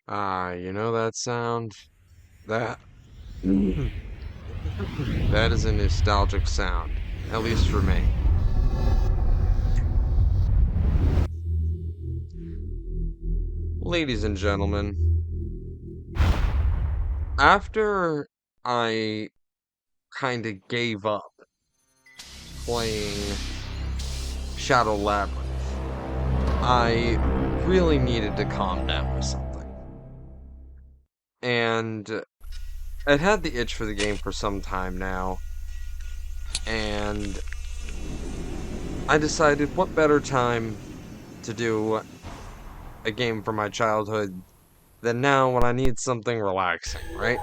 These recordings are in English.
Ah, you know that sound? That that is a nostalgic sound, at least for me. Ladies and gentlemen, after I kind of gave up playing Shadow Labyrinth, I really needed to calm down with something. And I'd had the itch for the game for some time now, and I decided what better time to do a game from my childhood than now when I need something relaxing, right?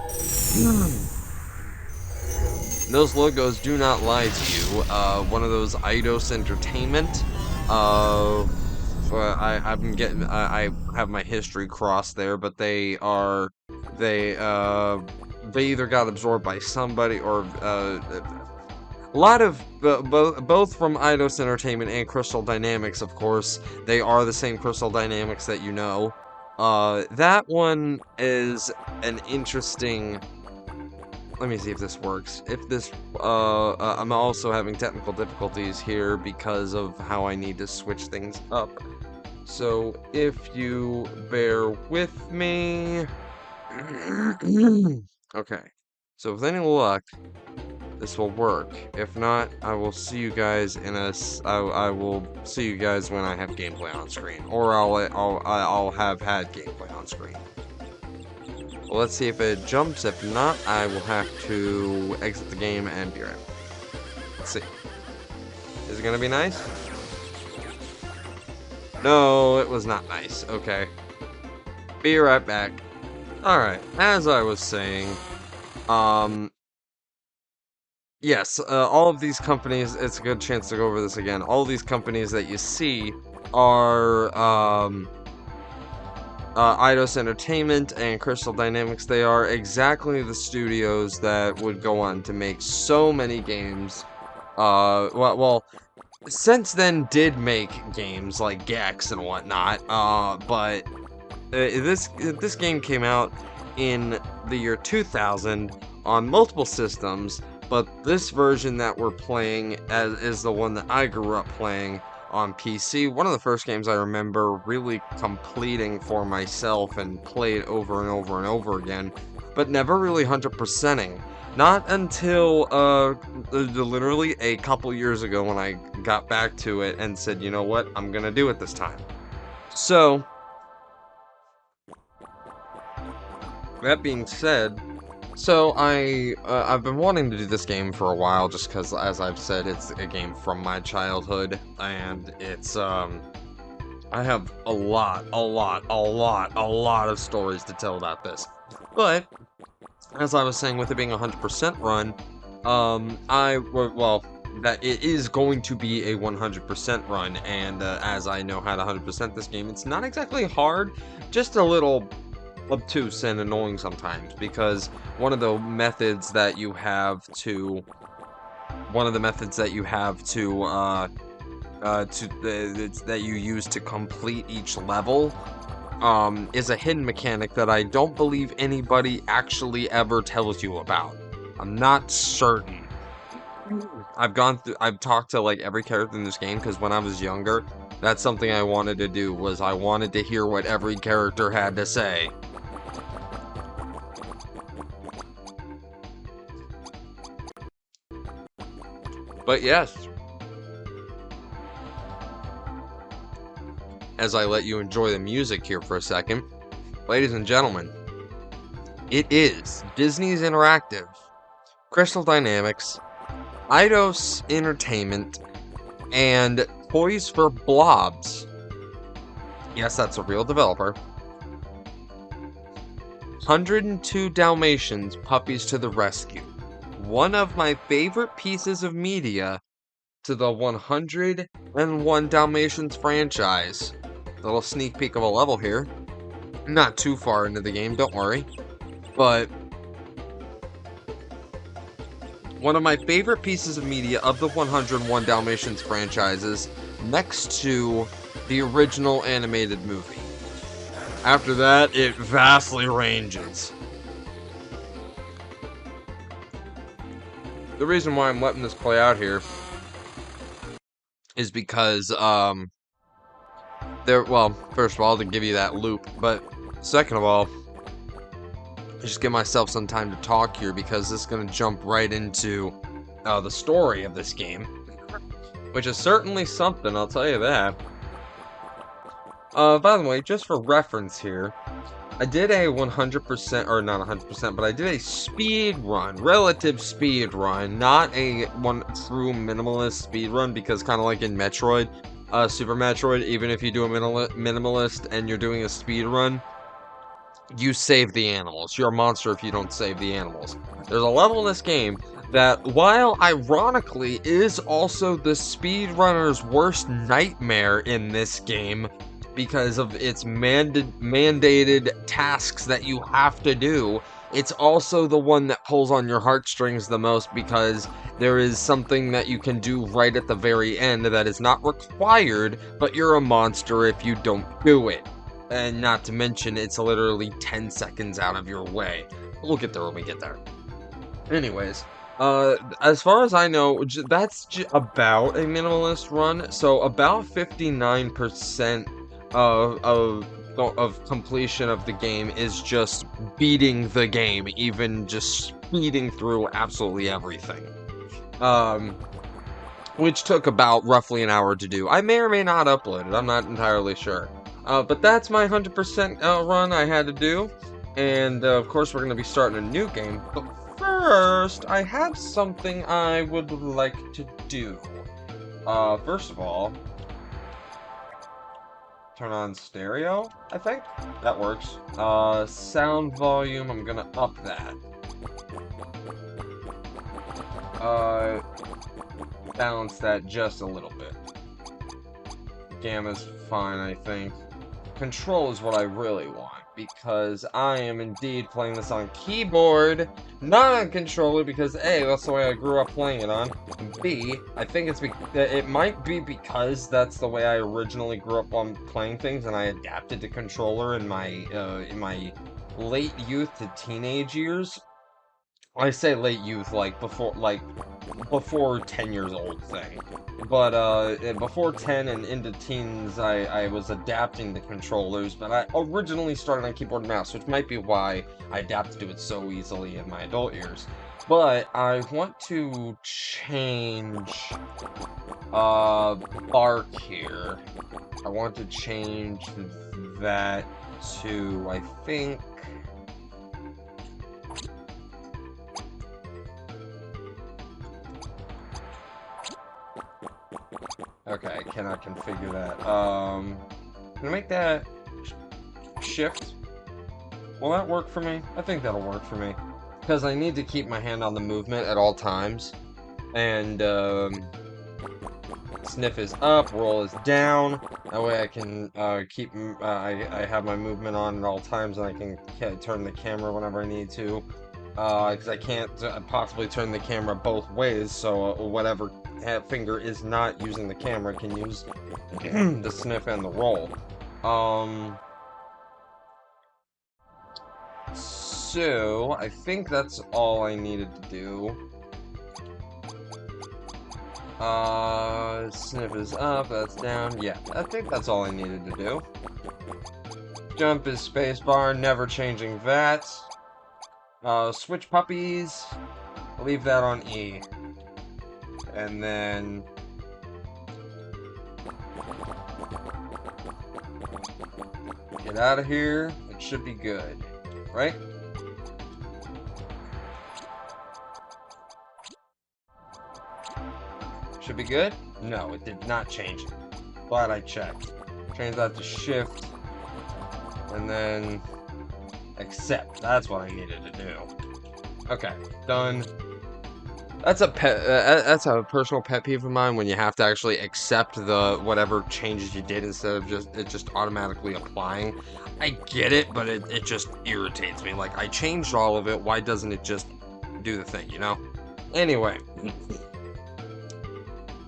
Those logos do not lie to you. One of those Eidos Entertainment. Uh, I have my history crossed there, but they they either got absorbed by somebody or a lot of both from Eidos Entertainment and Crystal Dynamics, of course. They are the same Crystal Dynamics that you know. That one is an interesting. Let me see if this works. If this, I'm also having technical difficulties here because of how I need to switch things up. So if you bear with me. Okay. So with any luck, this will work. If not, I will see you guys I will see you guys when I have gameplay on screen, or I'll have had gameplay on screen. Well, let's see if it jumps. If not, I will have to exit the game and be right back. Let's see. Is it gonna be nice? No, it was not nice. Okay. Be right back. Alright, as I was saying, um, yes, all of these companies, it's a good chance to go over this again. All of these companies that you see are, Eidos Entertainment and Crystal Dynamics. They are exactly the studios that would go on to make so many games. Well, since then did make games like Gex and whatnot. But this game came out in the year 2000 on multiple systems. But this version that we're playing is the one that I grew up playing on PC. One of the first games I remember really completing for myself and played over and over and over again, but never really 100%ing. Not until literally a couple years ago when I got back to it and said, you know what, I'm gonna do it this time. So, that being said, I've been wanting to do this game for a while, just because, as I've said, it's a game from my childhood, and it's I have a lot of stories to tell about this. But as I was saying, with it being a 100% run, well, that it is going to be a 100% run, and as I know how to 100% this game, it's not exactly hard, just a little obtuse and annoying sometimes, because one of the methods that you have to that you use to complete each level is a hidden mechanic that I don't believe anybody actually ever tells you about. I'm not certain. I've talked to like every character in this game, because when I was younger, that's something I wanted to do, was I wanted to hear what every character had to say. But yes, as I let you enjoy the music here for a second, ladies and gentlemen, it is Disney's Interactive, Crystal Dynamics, Eidos Entertainment, and Toys for Blobs. Yes, that's a real developer. 102 Dalmatians, Puppies to the Rescue. One of my favorite pieces of media to the 101 Dalmatians franchise. A little sneak peek of a level here. Not too far into the game, don't worry. But one of my favorite pieces of media of the 101 Dalmatians franchises, next to the original animated movie. After that, it vastly ranges. The reason why I'm letting this play out here is because, well, first of all, to give you that loop, but second of all, just give myself some time to talk here because this is going to jump right into the story of this game, which is certainly something, I'll tell you that. By the way, just for reference here, I did a 100%, or not 100%, but I did a speed run, relative speed run, not a one true minimalist speed run, because kind of like in Metroid, Super Metroid, even if you do a minimalist and you're doing a speed run, you save the animals. You're a monster if you don't save the animals. There's a level in this game that, while ironically is also the speedrunner's worst nightmare in this game, because of its mandated tasks that you have to do, it's also the one that pulls on your heartstrings the most, because there is something that you can do right at the very end that is not required, but you're a monster if you don't do it. And not to mention, it's literally 10 seconds out of your way. We'll get there when we get there. Anyways, as far as I know, that's about a minimalist run, so about 59% of completion of the game is just beating the game, even just speeding through absolutely everything. Which took about roughly an hour to do. I may or may not upload it, I'm not entirely sure. But that's my 100% run I had to do, and of course we're going to be starting a new game, but first, I have something I would like to do. First of all, turn on stereo, I think? That works. Sound volume, I'm gonna up that. Balance that just a little bit. Gamma's fine, I think. Control is what I really want, because I am indeed playing this on keyboard, not on controller, because A, that's the way I grew up playing it on, and B, I think it might be because that's the way I originally grew up on playing things, and I adapted to controller in my late youth to teenage years. I say late youth, like before 10 years old thing. But before 10 and into teens, I was adapting the controllers, but I originally started on keyboard and mouse, which might be why I adapted to it so easily in my adult years. But I want to change Bark here. I want to change that to, I think, okay, I cannot configure that. Can I make that shift? Will that work for me? I think that'll work for me. Because I need to keep my hand on the movement at all times. And, sniff is up, roll is down. That way I can, I have my movement on at all times, and I can turn the camera whenever I need to. Because I can't possibly turn the camera both ways, so whatever finger is not using the camera can use the sniff and the roll. So I think that's all I needed to do. Sniff is up, that's down. Yeah, I think that's all I needed to do. Jump is spacebar, never changing that. Switch puppies, leave that on E. And then get out of here. It should be good, right? Should be good? No, it did not change it. Glad I checked. Change that to shift, and then accept. That's what I needed to do. Okay, done. That's a personal pet peeve of mine, when you have to actually accept the whatever changes you did instead of just automatically applying. I get it, but it just irritates me. Like, I changed all of it, why doesn't it just do the thing, you know? Anyway.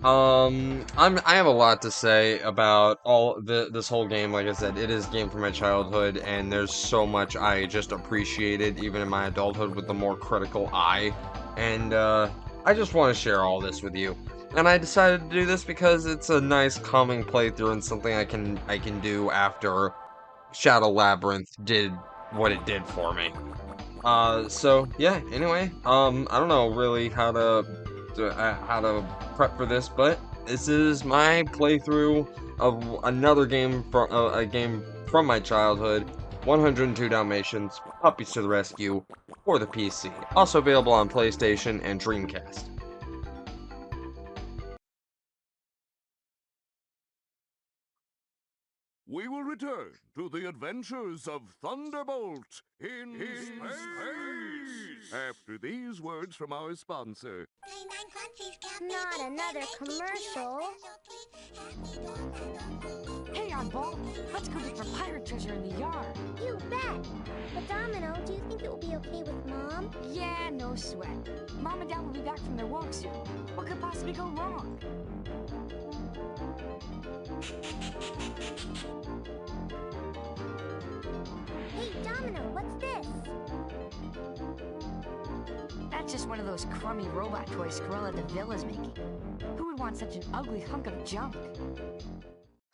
I have a lot to say about this whole game. Like I said, it is a game from my childhood, and there's so much I just appreciated, even in my adulthood, with the more critical eye. And I just want to share all this with you. And I decided to do this because it's a nice, calming playthrough and something I can do after Shadow Labyrinth did what it did for me. So yeah, anyway, I don't know really how to prep for this, but this is my playthrough of another game from a game from my childhood, 102 Dalmatians, Puppies to the Rescue, for the PC. Also available on PlayStation and Dreamcast. We will return to the adventures of Thunderbolt in space after these words from our sponsor. Not another commercial. Hey, Oddball, let's go look for pirate treasure in the yard. You bet. But Domino, do you think it will be okay with Mom? Yeah, no sweat. Mom and Dad will be back from their walk soon. What could possibly go wrong? Hey, Domino, what's this? That's just one of those crummy robot toys Cruella de Vil is making. Who would want such an ugly hunk of junk?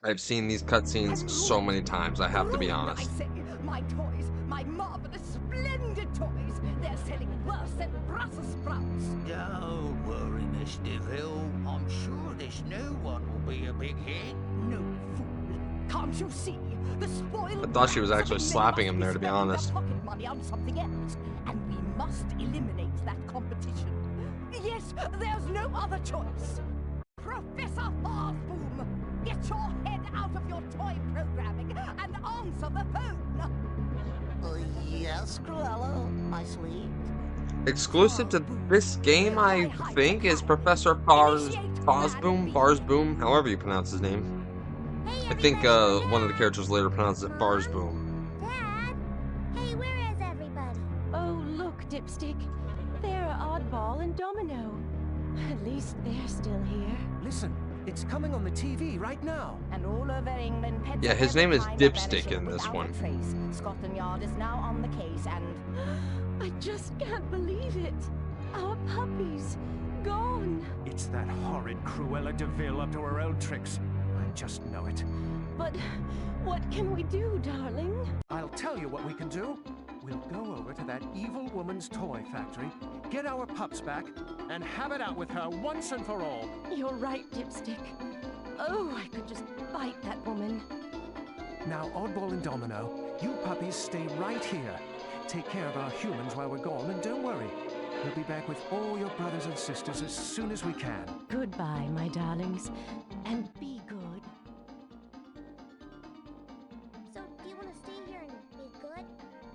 I've seen these cutscenes so many times, I have to be honest. I say, my toys, my marvelous, splendid toys, they're selling worse than Brussels sprouts. Don't worry, Miss DeVille. I'm sure this new one will be a big hit. No, fool. Can't you see? The spoiled I thought she was brats actually of men slapping must him be there, to be spending their honest. pocket money on something else, and we must eliminate that competition. Yes, there's no other choice. Professor Farsboom, get your head out of your toy programming and answer the phone. Yes, Cruella, my sweet. Exclusive to this game, I think, is Professor Farsboom, however you pronounce his name. Hey, I think everybody, one of the characters later pronounces it Farsboom. Dad? Hey, where is everybody? Oh, look, Dipstick. There are Oddball and Domino. At least they're still here. Listen, it's coming on the TV right now. And all over England, pets Yeah, of his every name is kind are Dipstick vanishing in this without a one. trace. Scotland Yard is now on the case, and I just can't believe it. Our puppies, gone. It's that horrid Cruella de Vil up to her old tricks. I just know it. But what can we do, darling? I'll tell you what we can do. We'll go over to that evil woman's toy factory, get our pups back, and have it out with her once and for all. You're right, Dipstick. Oh, I could just bite that woman. Now, Oddball and Domino, you puppies stay right here. Take care of our humans while we're gone, and don't worry. We'll be back with all your brothers and sisters as soon as we can. Goodbye, my darlings, and be good. So, do you want to stay here and be good?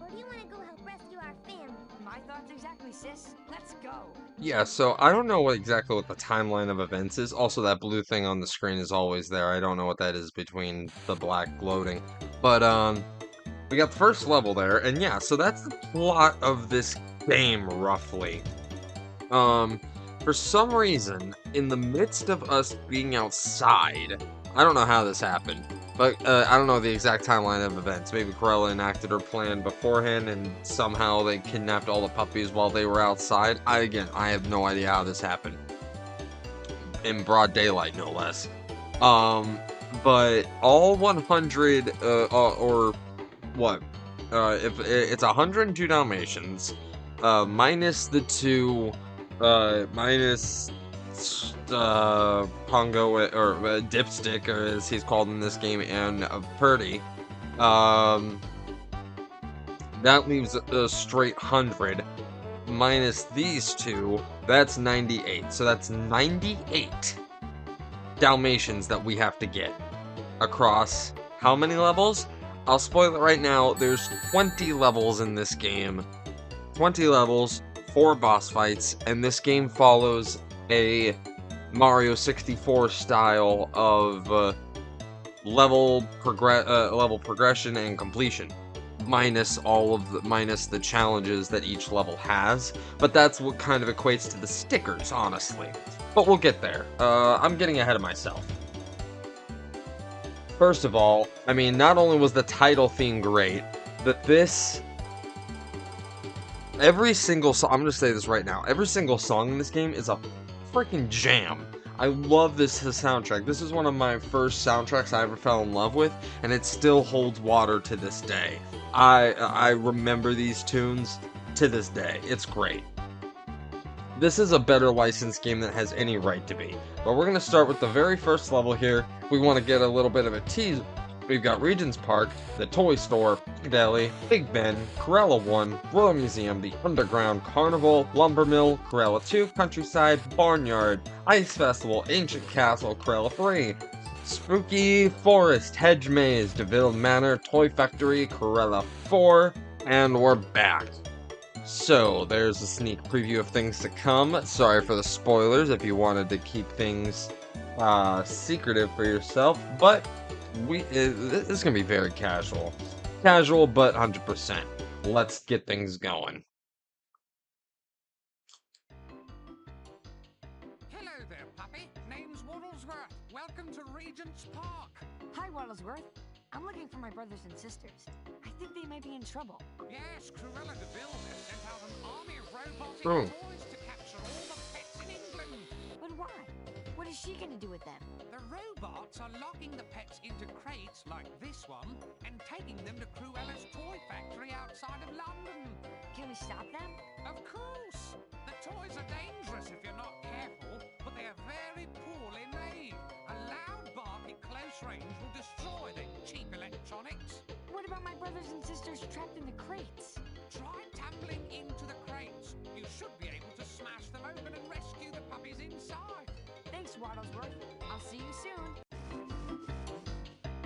Or do you want to go help rescue our family? My thoughts exactly, sis. Let's go. Yeah, so I don't know exactly what the timeline of events is. Also, that blue thing on the screen is always there. I don't know what that is between the black gloating. But, we got the first level there, and yeah, so that's the plot of this game, roughly. For some reason, in the midst of us being outside, I don't know how this happened, but I don't know the exact timeline of events. Maybe Cruella enacted her plan beforehand, and somehow they kidnapped all the puppies while they were outside. I have no idea how this happened. In broad daylight, no less. But all 100, or what? If it's 102 Dalmatians, minus the two, minus Pongo or Dipstick, as he's called in this game, and Purdy. That leaves a straight 100. Minus these two, that's 98. So that's 98 Dalmatians that we have to get across how many levels? I'll spoil it right now. There's 20 levels in this game. 20 levels, 4 boss fights, and this game follows a Mario 64 style of level progression and completion, minus the challenges that each level has. But that's what kind of equates to the stickers, honestly. but we'll get there. I'm getting ahead of myself. First of all, I mean, not only was the title theme great, but every single song, I'm gonna say this right now, every single song in this game is a freaking jam. I love this soundtrack. This is one of my first soundtracks I ever fell in love with, and it still holds water to this day. I remember these tunes to this day. It's great. This is a better licensed game than it has any right to be. But we're going to start with the very first level here. We want to get a little bit of a tease. We've got Regents Park, the Toy Store, Deli, Big Ben, Corella 1, Royal Museum, the Underground, Carnival, Lumber Mill, Corella 2, Countryside, Barnyard, Ice Festival, Ancient Castle, Corella 3, Spooky Forest, Hedge Maze, DeVille Manor, Toy Factory, Corella 4, and we're back. So, there's a sneak preview of things to come. Sorry for the spoilers if you wanted to keep things secretive for yourself, but this is going to be very casual. Casual, but 100%. Let's get things going. Hello there, puppy. Name's Waddlesworth. Welcome to Regents Park. Hi, Waddlesworth. I'm looking for my brothers and sisters. I think they might be in trouble. Yes, Cruella de Vil has sent out an army of robotic Oh. toys to capture all the pets in England. But why? What is she gonna do with them? The robots are locking the pets into crates like this one and taking them to Cruella's toy factory outside of London. Can we stop them? Of course! The toys are dangerous if you're not careful, but they are very poorly made. A loud bark at close range will destroy the cheap electronics. What about my brothers and sisters trapped in the crates? Try tumbling into the crates. You should be able to smash them open and rescue the puppies inside. Thanks, Waddlesworth. I'll see you soon.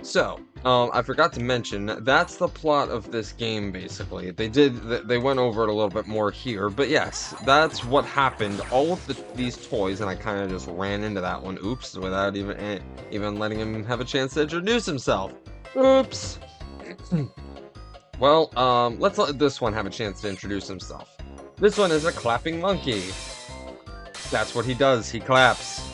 So, I forgot to mention, that's the plot of this game, basically. They went over it a little bit more here, but yes, that's what happened. All of these toys, and I kind of just ran into that one, oops, without even letting him have a chance to introduce himself. Oops. Well, let's let this one have a chance to introduce himself. This one is a clapping monkey. That's what he does, he claps.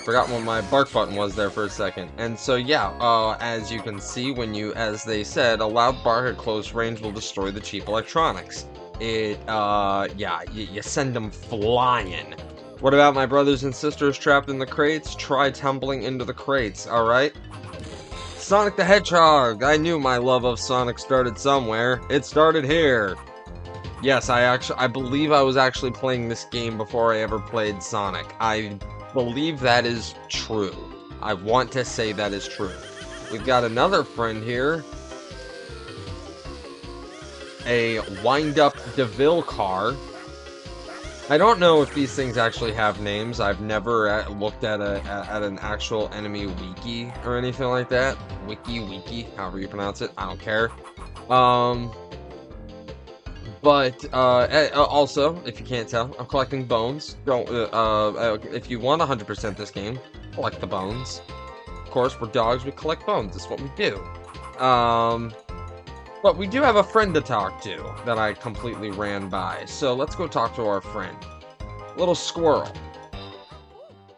Forgot what my bark button was there for a second. And so yeah, as you can see, as they said, a loud bark at close range will destroy the cheap electronics. Yeah, you send them flying. What about my brothers and sisters trapped in the crates? Try tumbling into the crates, alright? Sonic the Hedgehog! I knew my love of Sonic started somewhere. It started here. Yes, I believe I was actually playing this game before I ever played Sonic. I believe that is true. I want to say that is true. We've got another friend here. A wind-up DeVille car. I don't know if these things actually have names. I've never looked at an actual enemy wiki or anything like that. Wiki, however you pronounce it. I don't care. But also, if you can't tell, I'm collecting bones. If you want 100% this game, collect the bones. Of course, we're dogs, we collect bones. That's what we do. But we do have a friend to talk to that I completely ran by. So let's go talk to our friend. Little squirrel.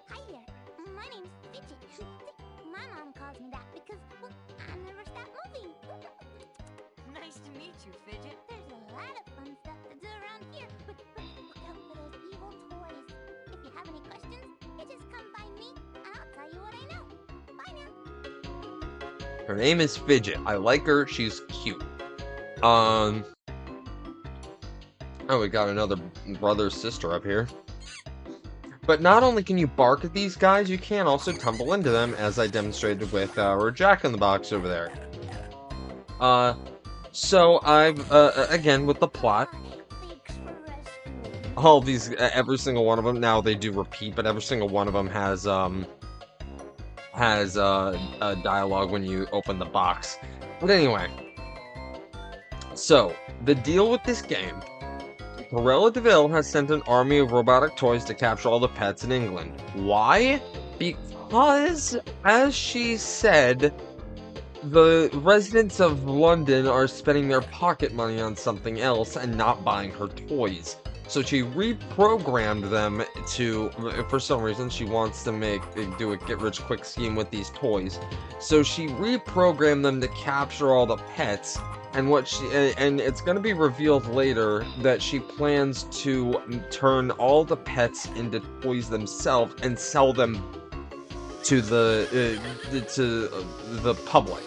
Hi there. My name's Fidget. My mom calls me that because, well, I never stop moving. Nice to meet you, Fidget. There's a lot of fun stuff to do around here, but look out for those evil toys. If you have any questions, you just come by me, and I'll tell you what I know. Bye now. Her name is Fidget. I like her. She's cute. Oh, we got another brother-sister up here. But not only can you bark at these guys, you can also tumble into them, as I demonstrated with our Jack-in-the-Box over there. So I've, again, with the plot, all these, every single one of them, now they do repeat, but every single one of them has a dialogue when you open the box. But anyway, so, the deal with this game, Cruella de Vil has sent an army of robotic toys to capture all the pets in England. Why? Because, as she said, the residents of London are spending their pocket money on something else and not buying her toys. So she reprogrammed them to, for some reason, she wants to do a get-rich-quick scheme with these toys. So she reprogrammed them to capture all the pets, and and it's going to be revealed later that she plans to turn all the pets into toys themselves and sell them to the public.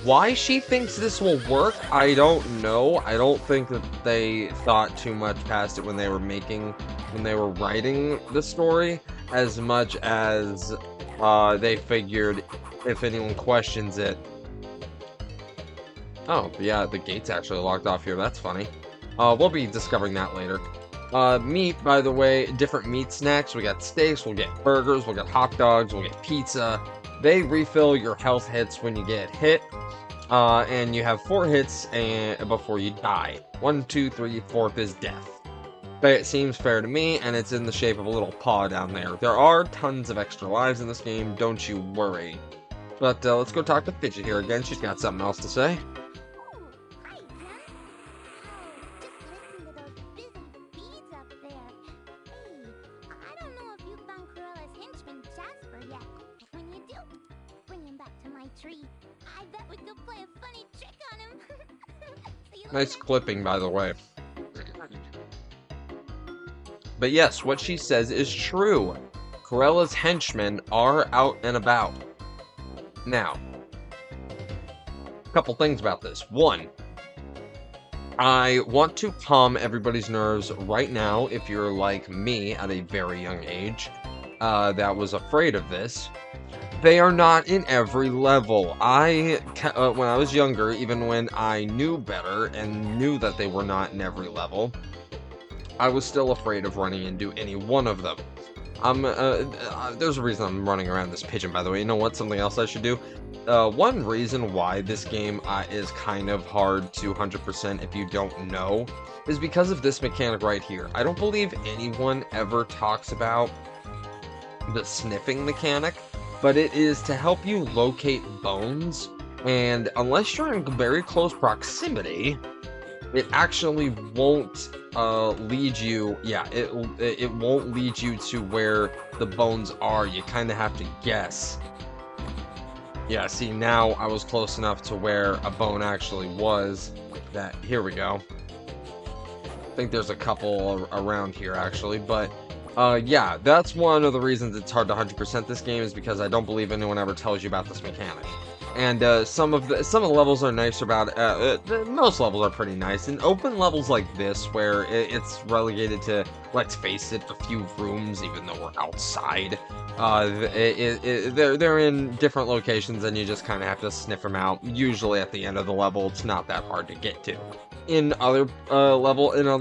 Why she thinks this will work, I don't know. I don't think that they thought too much past it when they were writing the story, as much as they figured if anyone questions it. Oh, yeah, the gate's actually locked off here. That's funny. We'll be discovering that later. Meat, by the way, different meat snacks. We got steaks, we'll get burgers, we'll get hot dogs, we'll get pizza. They refill your health hits when you get hit. And you have 4 hits before you die. 1, 2, 3, 4th is death. But it seems fair to me, and it's in the shape of a little paw down there. There are tons of extra lives in this game, don't you worry. But let's go talk to Fidget here again. She's got something else to say. Nice clipping, by the way. But yes, what she says is true. Corella's henchmen are out and about. Now, a couple things about this. One, I want to calm everybody's nerves right now if you're like me at a very young age that was afraid of this. They are not in every level. When I was younger, even when I knew better and knew that they were not in every level, I was still afraid of running into any one of them. There's a reason I'm running around this pigeon, by the way. You know what? Something else I should do? One reason why this game is kind of hard to 100% if you don't know is because of this mechanic right here. I don't believe anyone ever talks about the sniffing mechanic, but it is to help you locate bones, and unless you're in very close proximity, it actually won't lead you, it won't lead you to where the bones are. You kind of have to guess. Yeah, see, now I was close enough to where a bone actually was. Here we go. I think there's a couple around here, actually, but yeah, that's one of the reasons it's hard to 100% this game, is because I don't believe anyone ever tells you about this mechanic. And some of the levels are nice about most levels are pretty nice. And open levels like this, where it's relegated to, let's face it, a few rooms, even though we're outside. They're in different locations, and you just kind of have to sniff them out. Usually at the end of the level, it's not that hard to get to. In other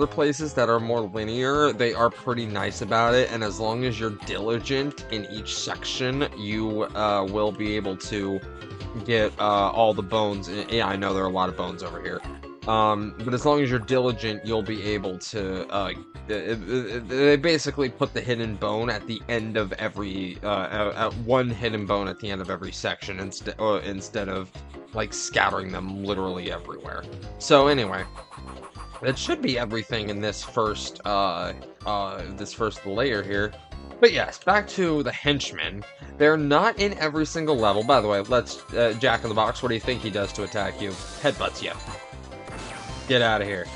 places that are more linear, they are pretty nice about it, and as long as you're diligent in each section, you will be able to get all the bones. Yeah, I know there are a lot of bones over here. But as long as you're diligent, you'll be able to, they basically put the hidden bone at the end of every, one hidden bone at the end of every section, instead of, like, scattering them literally everywhere. So anyway, that should be everything in this first layer here. But yes, back to the henchmen. They're not in every single level. By the way, let's, Jack in the Box, what do you think he does to attack you? Headbutts you. Get out of here.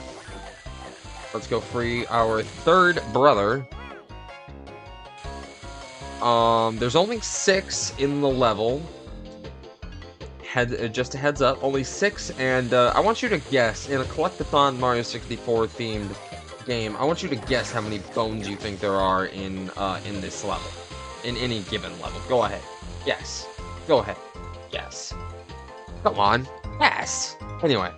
Let's go free our third brother. There's only 6 in the level. Just a heads up, only 6, and I want you to guess, in a Collectathon Mario 64 themed game, I want you to guess how many bones you think there are in this level. In any given level. Go ahead. Yes. Go ahead. Yes. Come on. Yes. Anyway.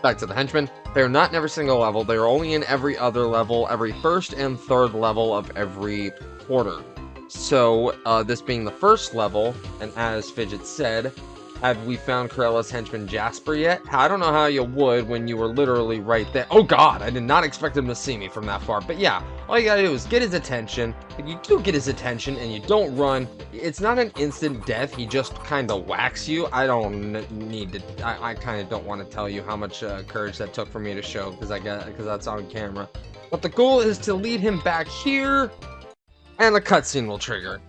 Back to the henchmen. They're not in every single level. They're only in every other level, every first and third level of every quarter. So, this being the first level, and as Fidget said, have we found Corella's henchman Jasper yet? I don't know how you would when you were literally right there. Oh god, I did not expect him to see me from that far. But yeah, all you gotta do is get his attention. If you do get his attention and you don't run, it's not an instant death. He just kind of whacks you. I don't need to. I kind of don't want to tell you how much courage that took for me to show because that's on camera. But the goal is to lead him back here, and the cutscene will trigger.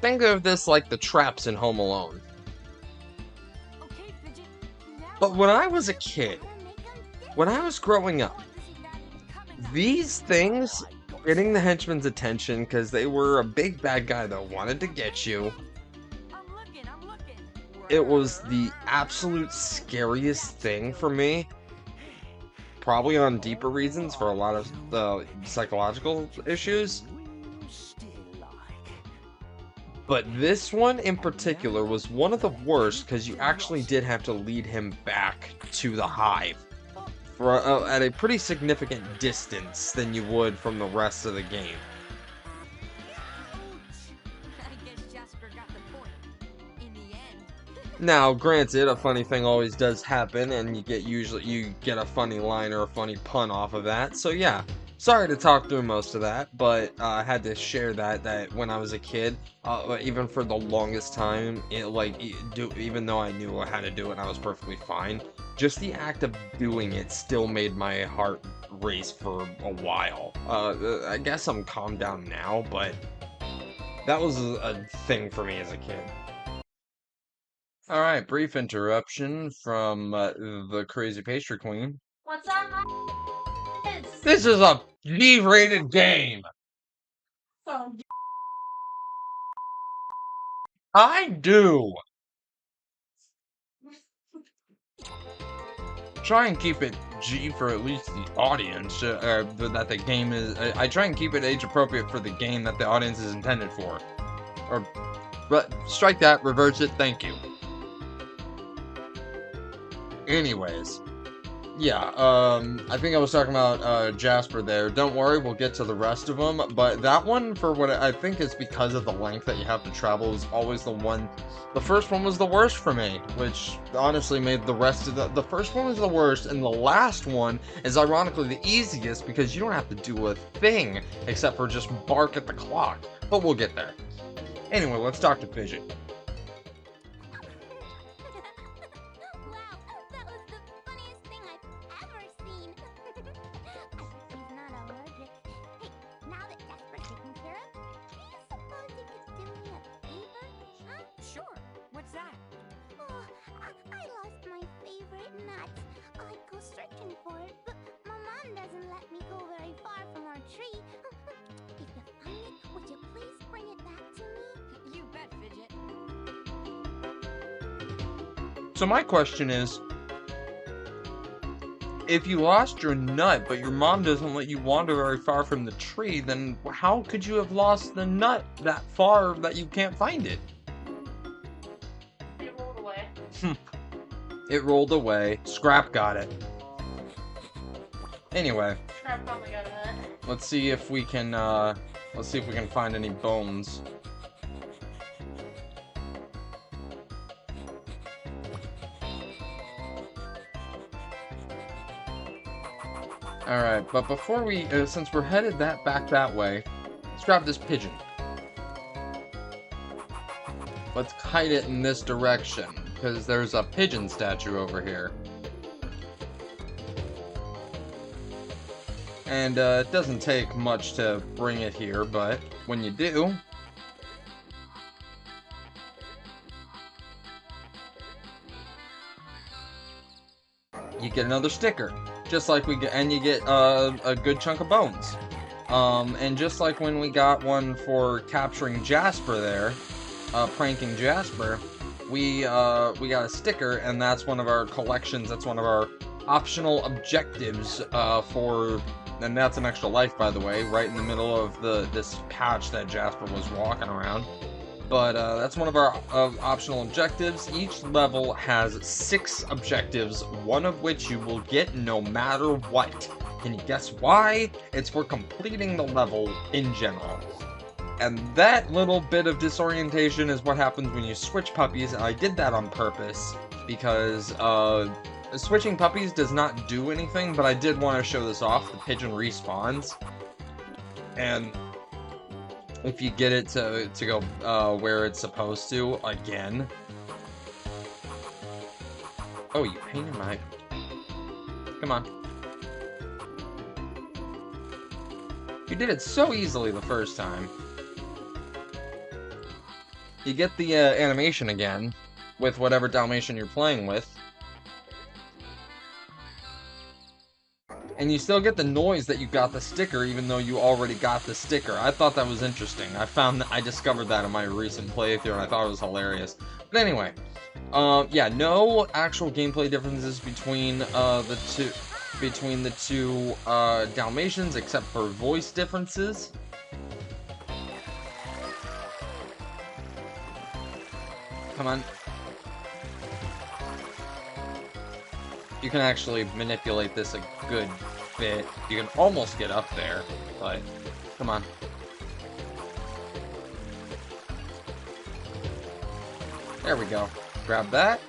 Think of this like the traps in Home Alone. But when I was a kid, when I was growing up, these things, getting the henchman's attention because they were a big bad guy that wanted to get you, it was the absolute scariest thing for me. Probably on deeper reasons for a lot of the psychological issues. But this one in particular was one of the worst because you actually did have to lead him back to the hive for at a pretty significant distance than you would from the rest of the game. Now, granted, a funny thing always does happen, and you get a funny line or a funny pun off of that. So yeah, sorry to talk through most of that, but I had to share that when I was a kid, even for the longest time, even though I knew how to do it and I was perfectly fine, just the act of doing it still made my heart race for a while. I guess I'm calmed down now, but that was a thing for me as a kid. Alright, brief interruption from the Crazy Pastry Queen. What's up, my This is a G-rated game! I do! Try and keep it G for at least the audience, that the game is... I try and keep it age appropriate for the game that the audience is intended for. But strike that, reverse it, thank you. Anyways, yeah, I think I was talking about Jasper there. Don't worry, we'll get to the rest of them, but that one, for what I think is because of the length that you have to travel, is always the one. The first one was the worst for me, which honestly made the rest of the first one was the worst, and the last one is ironically the easiest because you don't have to do a thing except for just bark at the clock, but we'll get there. Anyway, let's talk to Fidget. So my question is, if you lost your nut, but your mom doesn't let you wander very far from the tree, then how could you have lost the nut that far that you can't find it? It rolled away. It rolled away. Scrap got it. Anyway. Scrap probably got it. Let's see if we can find any bones. Alright, but before we, since we're headed back that way, let's grab this pigeon. Let's kite it in this direction, because there's a pigeon statue over here. And it doesn't take much to bring it here, but when you do, you get another sticker. Just like we get, and you get a good chunk of bones. And just like when we got one for capturing Jasper there, pranking Jasper, we got a sticker, and that's one of our collections. That's one of our optional objectives and that's an extra life, by the way, right in the middle of this patch that Jasper was walking around. But that's one of our optional objectives. Each level has 6 objectives, one of which you will get no matter what. Can you guess why? It's for completing the level in general. And that little bit of disorientation is what happens when you switch puppies, and I did that on purpose, because, switching puppies does not do anything, but I did want to show this off. The pigeon respawns, and if you get it to go, where it's supposed to, again... Oh, you pain in my... Come on. You did it so easily the first time. You get the animation again with whatever Dalmatian you're playing with. And you still get the noise that you got the sticker even though you already got the sticker. I thought that was interesting. I discovered that in my recent playthrough and I thought it was hilarious. But anyway, yeah, no actual gameplay differences between the two Dalmatians except for voice differences. Come on. You can actually manipulate this a good bit. You can almost get up there, but come on. There we go. Grab that.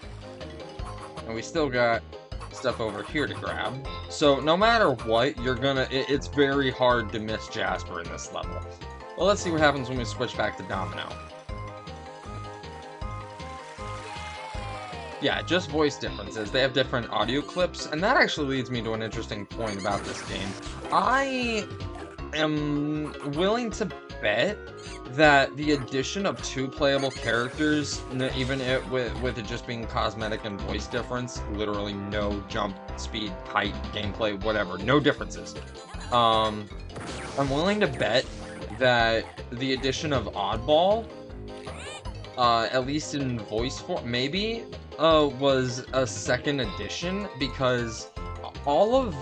And we still got stuff over here to grab. So no matter what, you're gonna... It's very hard to miss Jasper in this level. Well, let's see what happens when we switch back to Domino. Yeah, just voice differences. They have different audio clips, and that actually leads me to an interesting point about this game. I am willing to bet that the addition of 2 playable characters, even with it just being cosmetic and voice difference, literally no jump, speed, height, gameplay, whatever, no differences. I'm willing to bet that the addition of Oddball, at least in voice form, maybe, was a second edition, because all of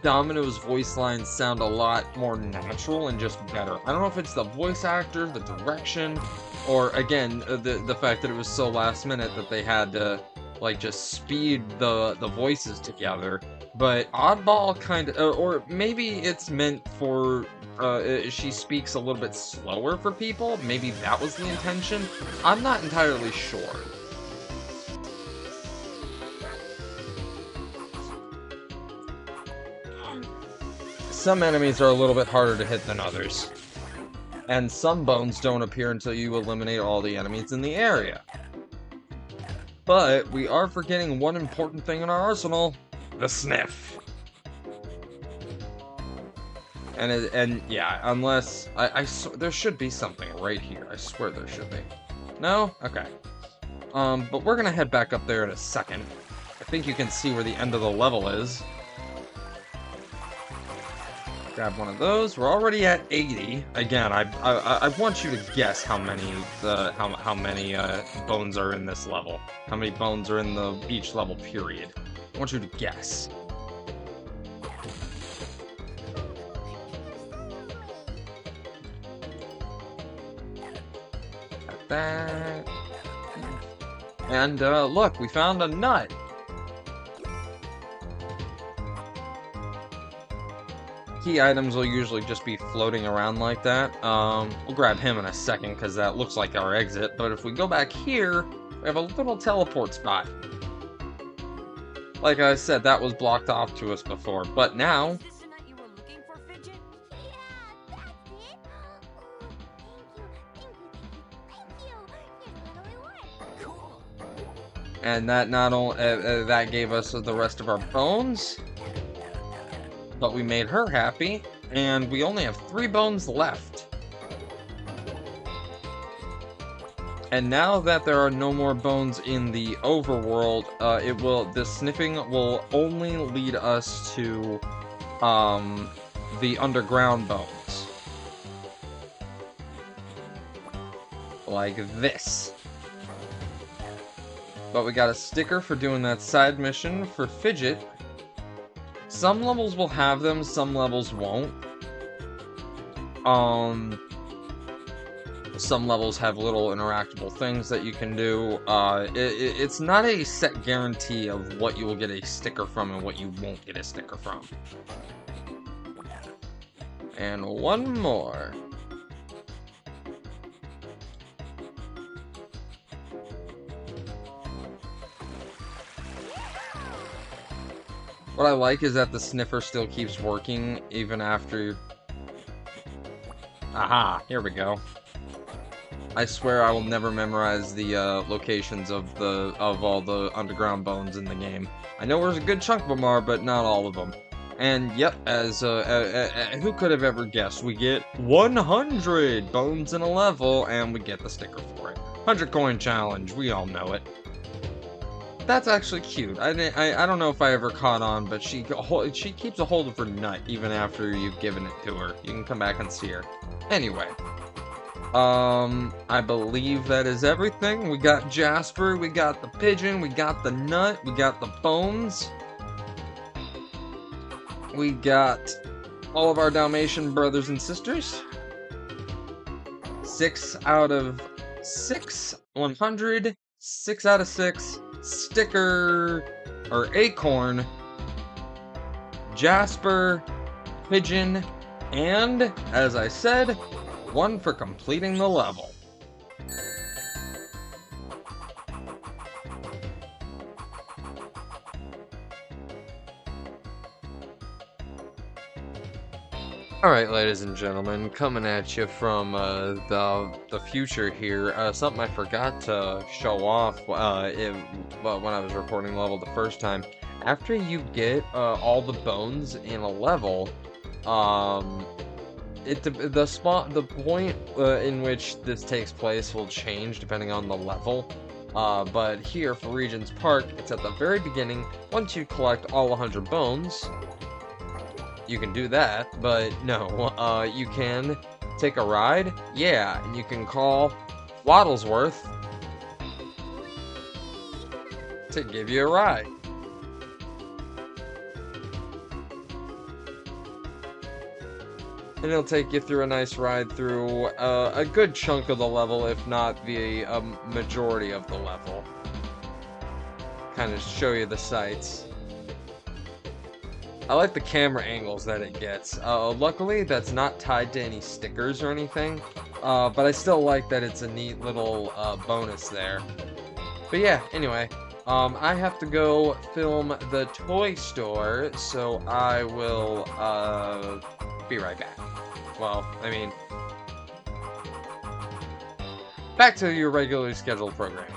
Domino's voice lines sound a lot more natural and just better. I don't know if it's the voice actor, the direction, or again, the fact that it was so last minute that they had to, like, just speed the voices together. But Oddball kind of, or maybe it's meant for, she speaks a little bit slower for people. Maybe that was the intention. I'm not entirely sure. Some enemies are a little bit harder to hit than others. And some bones don't appear until you eliminate all the enemies in the area. But we are forgetting one important thing in our arsenal. The sniff. And yeah, unless... there should be something right here. I swear there should be. No? Okay. But we're gonna head back up there in a second. I think you can see where the end of the level is. Grab one of those. We're already at 80. Again, I want you to guess how many bones are in this level. How many bones are in each level period. I want you to guess. Got that. And look, we found a nut. Key items will usually just be floating around like that. We'll grab him in a second because that looks like our exit. But if we go back here, we have a little teleport spot. Like I said, that was blocked off to us before. But now... And that not only that gave us the rest of our bones, but we made her happy, and we only have 3 bones left. And now that there are no more bones in the overworld, the sniffing will only lead us to the underground bones. Like this. But we got a sticker for doing that side mission for Fidget. Some levels will have them, some levels won't. Some levels have little interactable things that you can do. It's not a set guarantee of what you will get a sticker from and what you won't get a sticker from. And one more. What I like is that the sniffer still keeps working even after... Aha, here we go. I swear I will never memorize the locations of all the underground bones in the game. I know where a good chunk of them are, but not all of them. And yep, as who could have ever guessed? We get 100 bones in a level, and we get the sticker for it. 100 coin challenge. We all know it. That's actually cute. I don't know if I ever caught on, but she keeps a hold of her nut even after you've given it to her. You can come back and see her. Anyway. I believe that is everything. We got Jasper, we got the pigeon, we got the nut, we got the bones. We got all of our Dalmatian brothers and sisters. 6 out of 6, 100, 6 out of 6, sticker, or acorn, Jasper, pigeon, and, as I said, 1 for completing the level. Alright, ladies and gentlemen, coming at you from the future here. Something I forgot to show off when I was recording the level the first time. After you get all the bones in a level, the point in which this takes place will change depending on the level. But here for Regents Park, it's at the very beginning. Once you collect all 100 bones, you can do that, but no, you can take a ride, yeah, and you can call Waddlesworth to give you a ride. And it'll take you through a nice ride through a good chunk of the level, if not the majority of the level. Kind of show you the sights. I like the camera angles that it gets. Luckily, that's not tied to any stickers or anything, but I still like that it's a neat little bonus there. But yeah, anyway, I have to go film the toy store, so I will be right back. Well, I mean, back to your regularly scheduled program.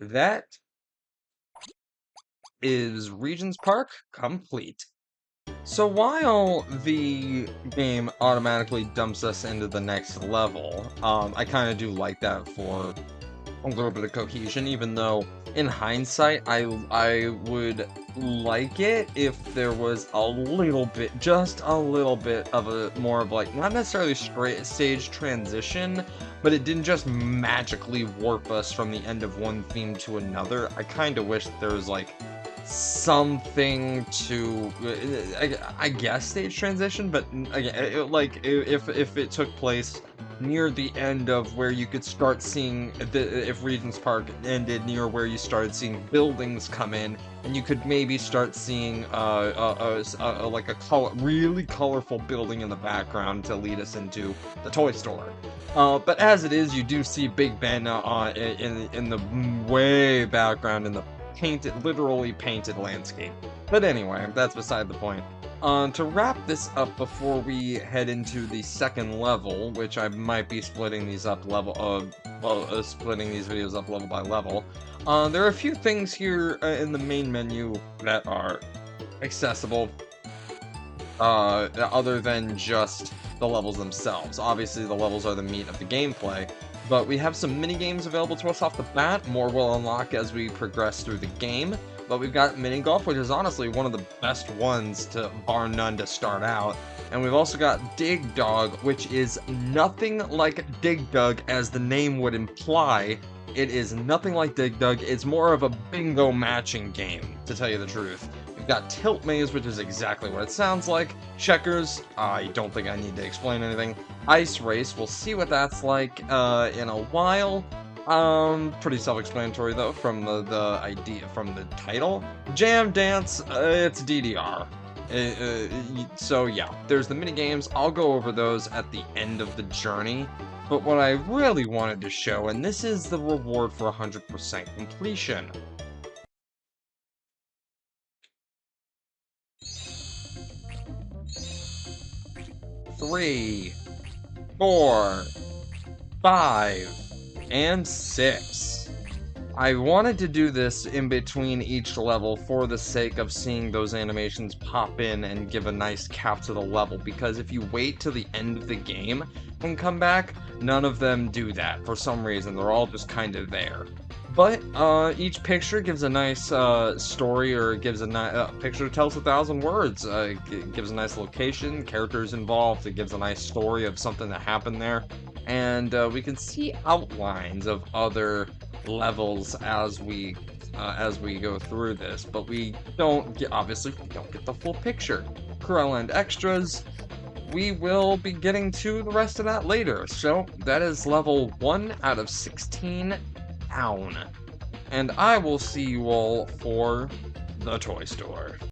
That is Regents Park complete. So while the game automatically dumps us into the next level, I kind of do like that for a little bit of cohesion, even though in hindsight I would like it if there was a little bit, just a little bit of a more of like, not necessarily straight stage transition, but it didn't just magically warp us from the end of one theme to another. I kind of wish there was like something to, I guess, stage transition, but again, like if it took place near the end of where you could start seeing if Regents Park ended near where you started seeing buildings come in, and you could maybe start seeing like a really colorful building in the background to lead us into the toy store. But as it is, you do see Big Ben in the way background in the literally painted landscape. But anyway, that's beside the point. To wrap this up before we head into the second level, which I might be splitting these up splitting these videos up level by level, there are a few things here in the main menu that are accessible, other than just the levels themselves. Obviously, the levels are the meat of the gameplay, but we have some mini-games available to us off the bat. More will unlock as we progress through the game. But we've got mini golf, which is honestly one of the best ones to, bar none, to start out. And we've also got Dig Dog, which is nothing like Dig Dug as the name would imply. It is nothing like Dig Dug. It's more of a bingo matching game, to tell you the truth. We've got Tilt Maze, which is exactly what it sounds like. Checkers, I don't think I need to explain anything. Ice Race, we'll see what that's like in a while. Pretty self-explanatory though from the idea, from the title. Jam Dance, it's DDR. So yeah, there's the mini games. I'll go over those at the end of the journey. But what I really wanted to show, and this is the reward for 100% completion. 3, 4, 5, and 6. I wanted to do this in between each level for the sake of seeing those animations pop in and give a nice cap to the level, because if you wait till the end of the game and come back, none of them do that for some reason. They're all just kind of there. But each picture gives a nice story, or gives a picture tells 1,000 words. It gives a nice location, characters involved. It gives a nice story of something that happened there, and we can see outlines of other levels as we go through this. But we don't get, obviously, we don't get the full picture. Corel and extras. We will be getting to the rest of that later. So that is level 1 out of 16 down. And I will see you all for the toy store.